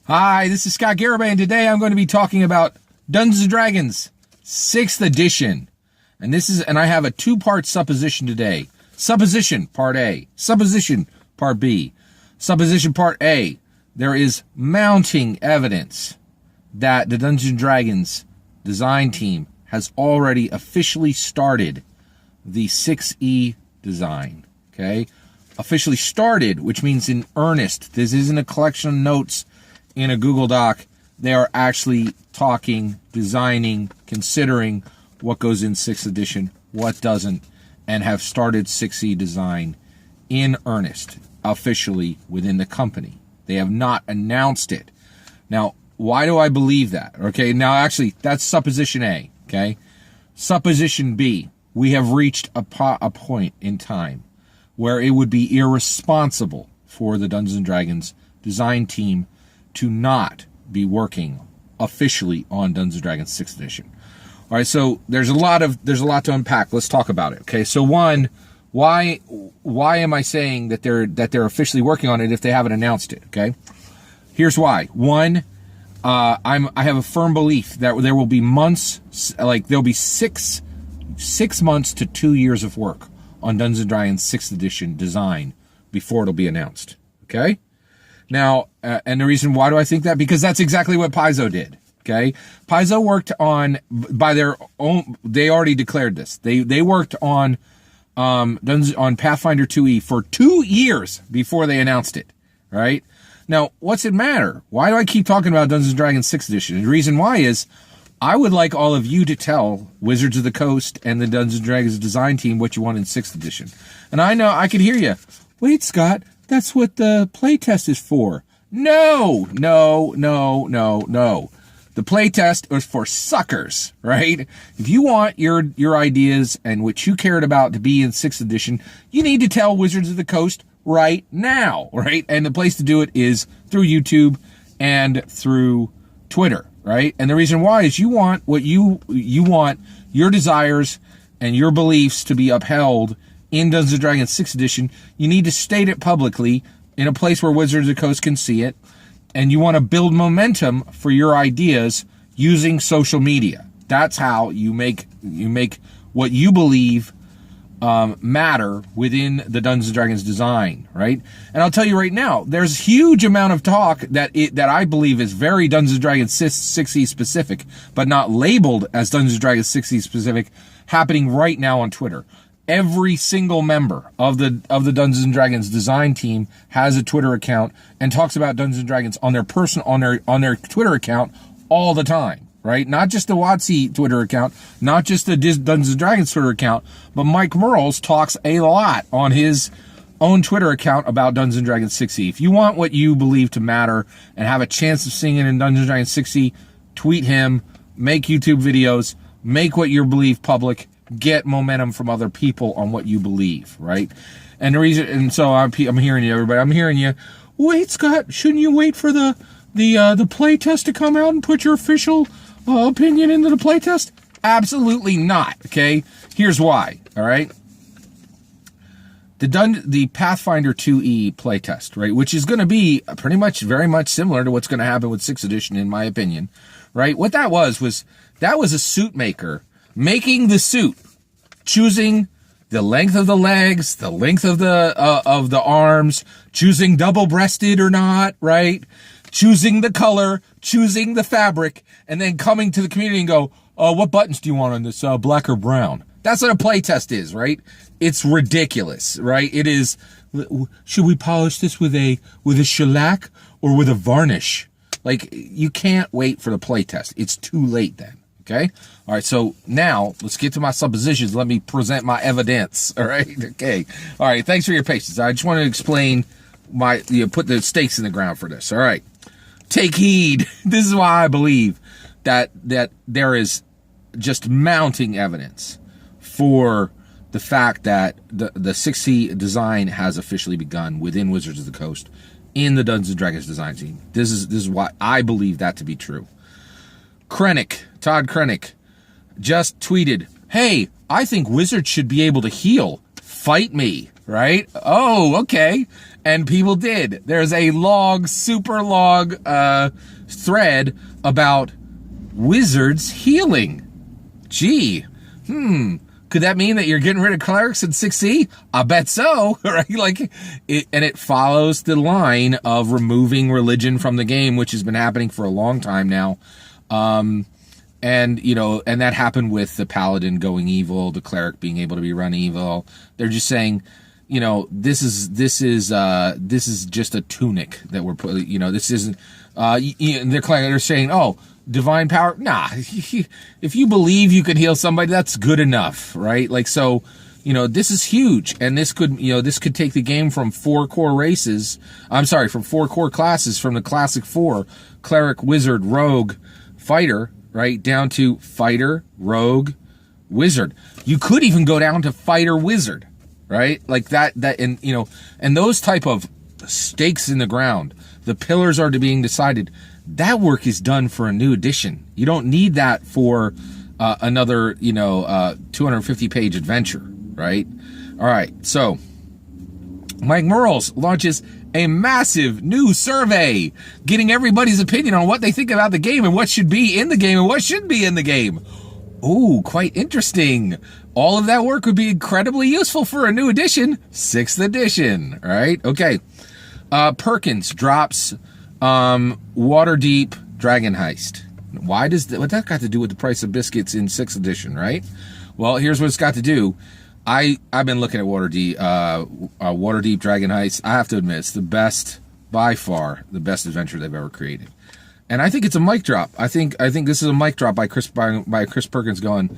Hi, this is Scott Garibay, and today I'm going to be talking about Dungeons & Dragons 6th edition. And I have a two-part supposition today. Supposition Part A, Supposition Part B. Supposition Part A, there is mounting evidence that the Dungeons & Dragons design team has already officially started the 6E design, okay? Officially started, which means in earnest. This isn't a collection of notes in a Google Doc. They are actually talking, designing, considering what goes in 6th edition, what doesn't, and have started 6E design in earnest, officially within the company. They have not announced it. Now, why do I believe that? Okay, now actually, that's supposition A, okay? Supposition B, we have reached a point in time where it would be irresponsible for the Dungeons & Dragons design team to not be working officially on Dungeons & Dragons 6th edition. All right, so there's a lot to unpack. Let's talk about it. Okay, so one, why am I saying that they're officially working on it if they haven't announced it? Okay, here's why. One, I have a firm belief that there will be months, like there'll be six months to 2 years of work on Dungeons & Dragons 6th edition design before it'll be announced. Okay. Now, and the reason why do I think that? Because that's exactly what Paizo did. Okay. Paizo worked on, by their own, they already declared this. They worked on Pathfinder 2E for 2 years before they announced it. Right. Now, what's it matter? Why do I keep talking about Dungeons & Dragons 6th edition? And the reason why is I would like all of you to tell Wizards of the Coast and the Dungeons & Dragons design team what you want in 6th edition. And I know I can hear you. Wait, Scott. That's what the playtest is for. No. The playtest is for suckers, right? If you want your ideas and what you cared about to be in 6th edition, you need to tell Wizards of the Coast right now, right? And the place to do it is through YouTube and through Twitter, right? And the reason why is you want what you want your desires and your beliefs to be upheld in Dungeons & Dragons 6th edition. You need to state it publicly in a place where Wizards of the Coast can see it. And you want to build momentum for your ideas using social media. That's how you make what you believe matter within the Dungeons & Dragons design, right? And I'll tell you right now, there's a huge amount of talk that I believe is very Dungeons & Dragons 6E specific, but not labeled as Dungeons & Dragons 6E specific, happening right now on Twitter. Every single member of the Dungeons & Dragons design team has a Twitter account and talks about Dungeons & Dragons on their Twitter account all the time, right? Not just the WotC Twitter account, not just the Dungeons & Dragons Twitter account, but Mike Merles talks a lot on his own Twitter account about Dungeons & Dragons 6e. If you want what you believe to matter and have a chance of seeing it in Dungeons & Dragons 6e, tweet him, make YouTube videos, make what you believe public, get momentum from other people on what you believe, right? And the reason, and so I'm hearing you, everybody. I'm hearing you. Wait, Scott, shouldn't you wait for the play test to come out and put your official opinion into the play test? Absolutely not. Okay, here's why. All right, the Pathfinder 2E playtest, right, which is going to be pretty much very much similar to what's going to happen with 6th edition, in my opinion, right? What that was a suit maker making the suit, choosing the length of the legs, the length of the arms, choosing double-breasted or not, right? Choosing the color, choosing the fabric, and then coming to the community and go, what buttons do you want on this, black or brown? That's what a playtest is, right? It's ridiculous, right? It is. Should we polish this with a shellac or with a varnish? Like, you can't wait for the playtest. It's too late then. Okay. All right. So now let's get to my suppositions. Let me present my evidence. All right. Okay. All right. Thanks for your patience. I just want to explain put the stakes in the ground for this. All right. Take heed. This is why I believe that there is just mounting evidence for the fact that the 6E design has officially begun within Wizards of the Coast in the Dungeons & Dragons design team. This is why I believe that to be true. Todd Krennic, just tweeted, "Hey, I think Wizards should be able to heal. Fight me," right? Oh, okay. And people did. There's a super log thread about wizards healing. Gee, could that mean that you're getting rid of clerics in 6e? I bet so, right? Like, it follows the line of removing religion from the game, which has been happening for a long time now. And that happened with the paladin going evil, the cleric being able to be run evil. They're just saying, this is just a tunic that we're putting, this isn't, they're saying, oh, divine power. Nah, if you believe you can heal somebody, that's good enough, right? Like, so, this is huge. And this could take the game from 4 core classes, from the classic 4, cleric, wizard, rogue, fighter, right, down to fighter, rogue, wizard. You could even go down to fighter, wizard, right? Like that, and those type of stakes in the ground, the pillars are being decided. That work is done for a new edition. You don't need that for another, 250-page adventure, right? All right, so Mike Mearls launches a massive new survey, getting everybody's opinion on what they think about the game and what should be in the game and what shouldn't be in the game. Ooh, quite interesting. All of that work would be incredibly useful for a new edition, 6th edition, right? Okay. Perkins drops Waterdeep Dragon Heist. What that got to do with the price of biscuits in 6th edition, right? Well, here's what it's got to do. I've been looking at Waterdeep Dragon Heist. I have to admit, it's the best, by far, the best adventure they've ever created. And I think it's a mic drop. I think this is a mic drop by Chris Perkins going,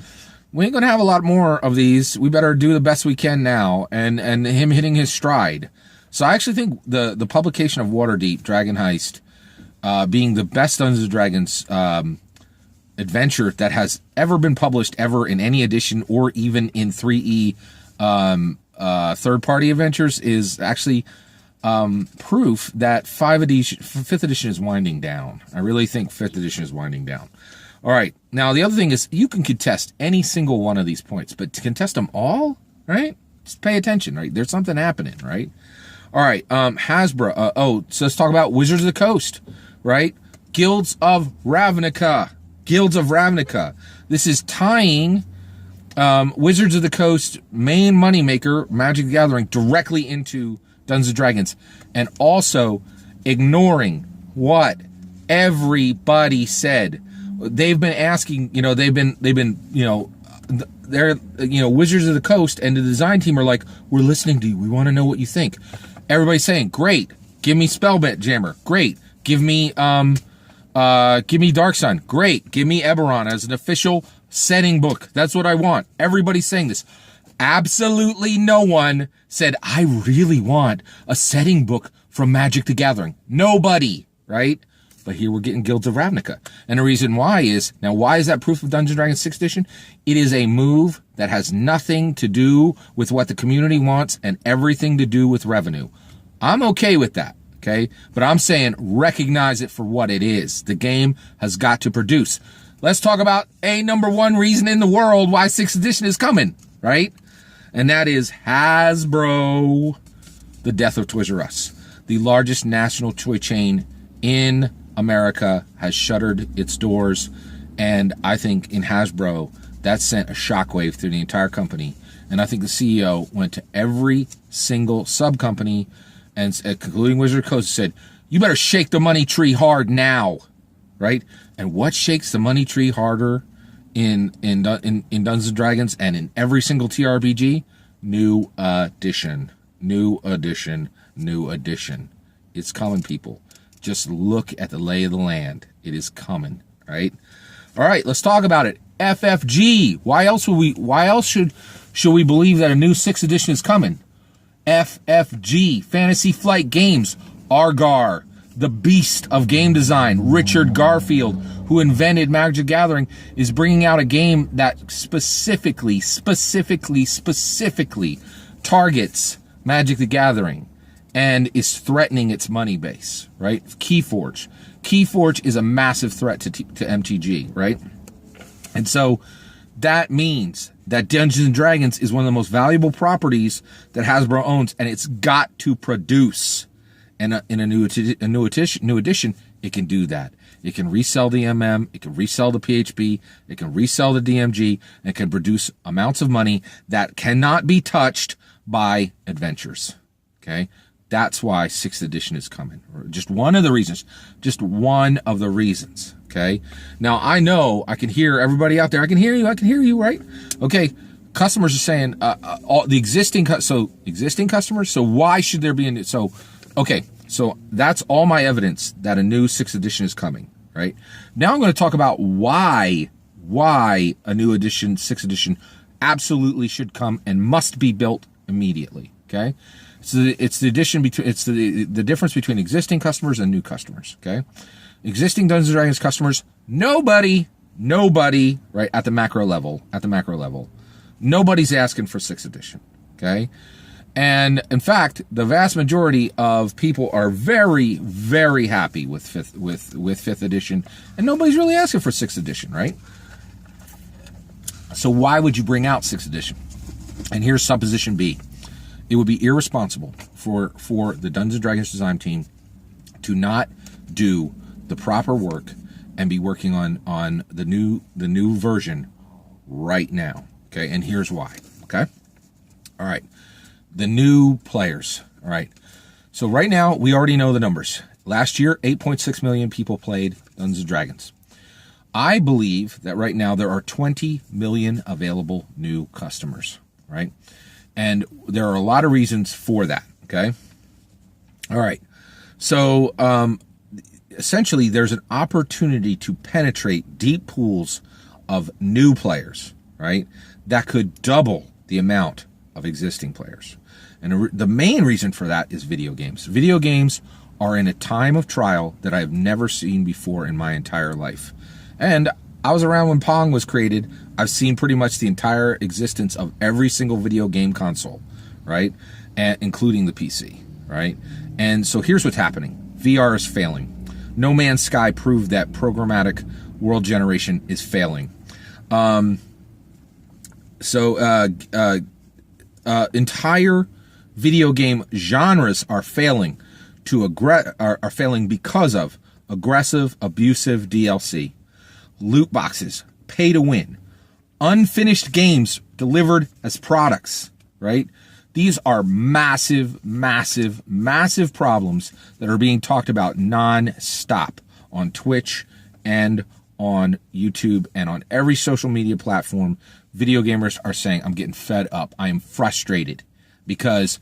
we ain't gonna have a lot more of these. We better do the best we can now, and him hitting his stride. So I actually think the publication of Waterdeep Dragon Heist being the best Dungeons and Dragons adventure that has ever been published ever in any edition or even in 3E third-party adventures is actually proof that 5th edition is winding down. I really think 5th edition is winding down. All right. Now, the other thing is you can contest any single one of these points, but to contest them all, right? Just pay attention, right? There's something happening, right? All right. Hasbro. So let's talk about Wizards of the Coast, right? Guilds of Ravnica. This is tying Wizards of the Coast main moneymaker, Magic the Gathering, directly into Dungeons and Dragons, and also ignoring what everybody said. They've been asking, Wizards of the Coast and the design team are like, we're listening to you. We want to know what you think. Everybody's saying, great, give me Spelljammer. Great, give me Dark Sun. Great, give me Eberron as an official setting book. That's what I want. Everybody's saying this. Absolutely no one said, I really want a setting book from Magic the Gathering. Nobody, right? But here we're getting Guilds of Ravnica. And the reason why is that proof of Dungeons & Dragons 6th edition? It is a move that has nothing to do with what the community wants and everything to do with revenue. I'm okay with that, okay? But I'm saying recognize it for what it is. The game has got to produce. Let's talk about a number one reason in the world why 6th edition is coming, right? And that is Hasbro. The death of Toys R Us. The largest national toy chain in America has shuttered its doors, and I think in Hasbro that sent a shockwave through the entire company. And I think the CEO went to every single sub company, and including Wizard of the Coast, said, "You better shake the money tree hard now," right? And what shakes the money tree harder in Dungeons and Dragons and in every single TRPG? New edition. It's coming, people. Just look at the lay of the land. It is coming, right? All right, let's talk about it. FFG. Why else should we believe that a new 6th edition is coming? FFG, Fantasy Flight Games. Argar, the beast of game design, Richard Garfield, who invented Magic the Gathering, is bringing out a game that specifically targets Magic the Gathering and is threatening its money base, right? Keyforge is a massive threat to MTG, right? And so That means that Dungeons & Dragons is one of the most valuable properties that Hasbro owns, and it's got to produce. And in a new edition, it can do that. It can resell the MM, it can resell the PHP, it can resell the DMG, and it can produce amounts of money that cannot be touched by adventures. Okay? That's why 6th edition is coming. Just one of the reasons. Just one of the reasons. Okay? Now, I know, I can hear everybody out there. I can hear you, right? Okay. Customers are saying, all the existing customers, so why should there be okay. So that's all my evidence that a new 6th edition is coming, right? Now I'm going to talk about why a new edition, 6th edition, absolutely should come and must be built immediately, okay? So it's the difference between existing customers and new customers, okay? Existing Dungeons & Dragons customers, nobody, right, at the macro level, nobody's asking for 6th edition, okay? And in fact, the vast majority of people are very, very happy with 5th edition, and nobody's really asking for 6th edition, right? So why would you bring out 6th edition? And here's supposition B. It would be irresponsible for the Dungeons & Dragons design team to not do the proper work and be working on the new version right now. Okay, and here's why. Okay, all right. The new players. All right. So right now, we already know the numbers. Last year, 8.6 million people played Dungeons & Dragons. I believe that right now there are 20 million available new customers, right? And there are a lot of reasons for that, okay? All right. So essentially, there's an opportunity to penetrate deep pools of new players, right? That could double the amount of existing players. And the main reason for that is video games. Video games are in a time of trial that I've never seen before in my entire life. And I was around when Pong was created. I've seen pretty much the entire existence of every single video game console, right? And including the PC, right? And so here's what's happening. VR is failing. No Man's Sky proved that programmatic world generation is failing. Entire video game genres are failing are failing because of aggressive, abusive DLC, loot boxes, pay to win, unfinished games delivered as products, right? These are massive, massive, massive problems that are being talked about non-stop on Twitch and on YouTube and on every social media platform. Video gamers are saying, I'm getting fed up. I am frustrated because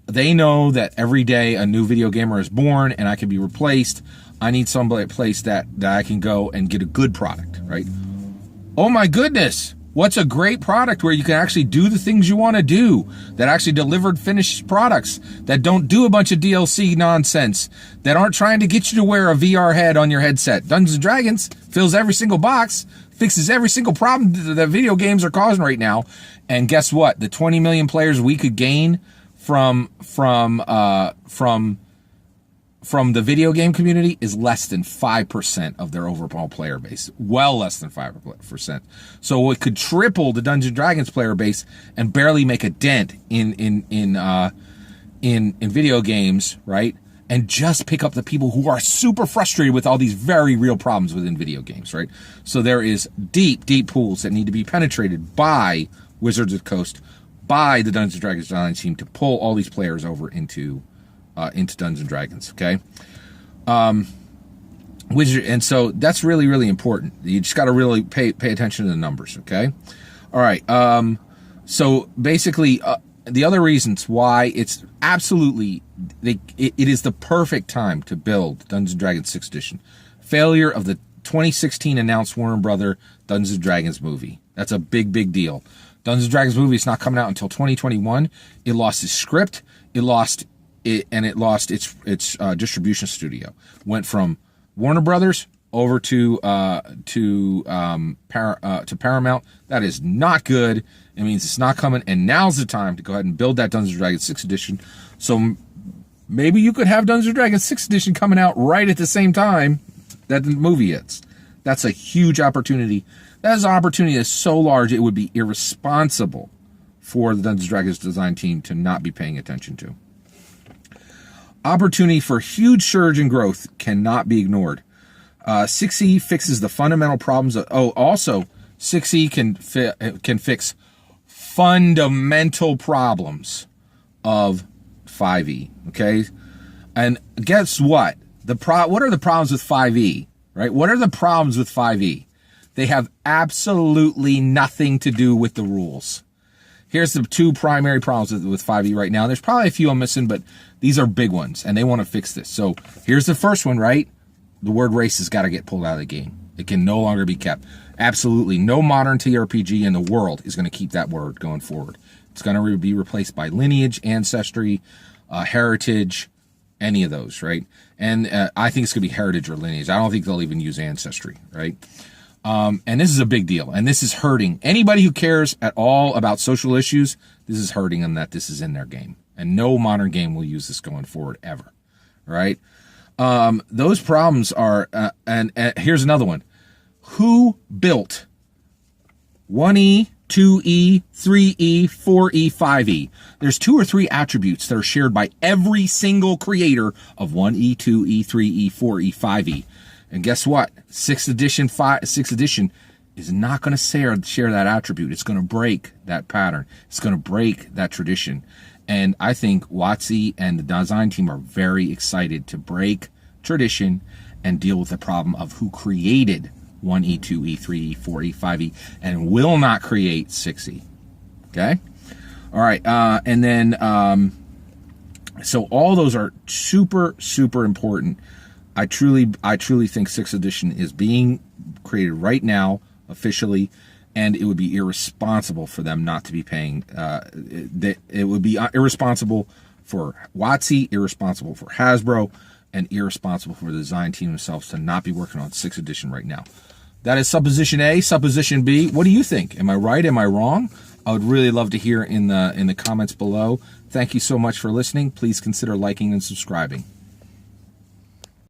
they know that every day a new video gamer is born and I can be replaced. I need some place that I can go and get a good product, right? Oh my goodness. What's a great product where you can actually do the things you want to do, that actually delivered finished products, that don't do a bunch of DLC nonsense, that aren't trying to get you to wear a VR head on your headset? Dungeons & Dragons fills every single box, fixes every single problem that video games are causing right now. And guess what? The 20 million players we could gain from the video game community is less than 5% of their overall player base. Well less than 5%. So it could triple the Dungeons & Dragons player base and barely make a dent in video games, right? And just pick up the people who are super frustrated with all these very real problems within video games, right? So there is deep, deep pools that need to be penetrated by Wizards of the Coast, by the Dungeons & Dragons design team to pull all these players over into Dungeons & Dragons, okay? And so that's really, really important. You just got to really pay attention to the numbers, okay? All right. So basically, the other reasons why it's absolutely, it is the perfect time to build Dungeons & Dragons 6th edition. Failure of the 2016 announced Warner Brother Dungeons & Dragons movie. That's a big, big deal. Dungeons & Dragons movie is not coming out until 2021. It lost its script. It lost its distribution studio. Went from Warner Brothers over to Paramount. That is not good. It means it's not coming. And now's the time to go ahead and build that Dungeons & Dragons 6th edition. So maybe you could have Dungeons & Dragons 6th edition coming out right at the same time that the movie is. That's a huge opportunity. That is an opportunity that's so large it would be irresponsible for the Dungeons & Dragons design team to not be paying attention to. Opportunity for huge surge in growth cannot be ignored. 6E fixes the fundamental problems of, also 6E can fix fundamental problems of 5E, okay? And guess what? What are the problems with 5E, right? What are the problems with 5E? They have absolutely nothing to do with the rules. Here's the two primary problems with 5E right now. There's probably a few I'm missing, but these are big ones, and they want to fix this. So here's the first one, right? The word race has got to get pulled out of the game. It can no longer be kept. Absolutely no modern TRPG in the world is going to keep that word going forward. It's going to be replaced by lineage, ancestry, heritage, any of those, right? And I think it's going to be heritage or lineage. I don't think they'll even use ancestry, right? And this is a big deal, and this is hurting anybody who cares at all about social issues. This is hurting them that this is in their game, and no modern game will use this going forward ever, right? Those problems are, and here's another one. Who built 1E, 2E, 3E, 4E, 5E? There's 2 or 3 attributes that are shared by every single creator of 1E, 2E, 3E, 4E, 5E. And guess what? 6th edition is not going to share that attribute. It's going to break that pattern. It's going to break that tradition. And I think WotC and the design team are very excited to break tradition and deal with the problem of who created 1E, 2E, 3E, 4E, 5E, and will not create 6E. Okay? All right. And then, so all those are super, super important. I truly think 6th edition is being created right now, officially, and it would be irresponsible for them not to be paying. It would be irresponsible for WotC, irresponsible for Hasbro, and irresponsible for the design team themselves to not be working on 6th edition right now. That is Supposition A. Supposition B. What do you think? Am I right? Am I wrong? I would really love to hear in the comments below. Thank you so much for listening. Please consider liking and subscribing.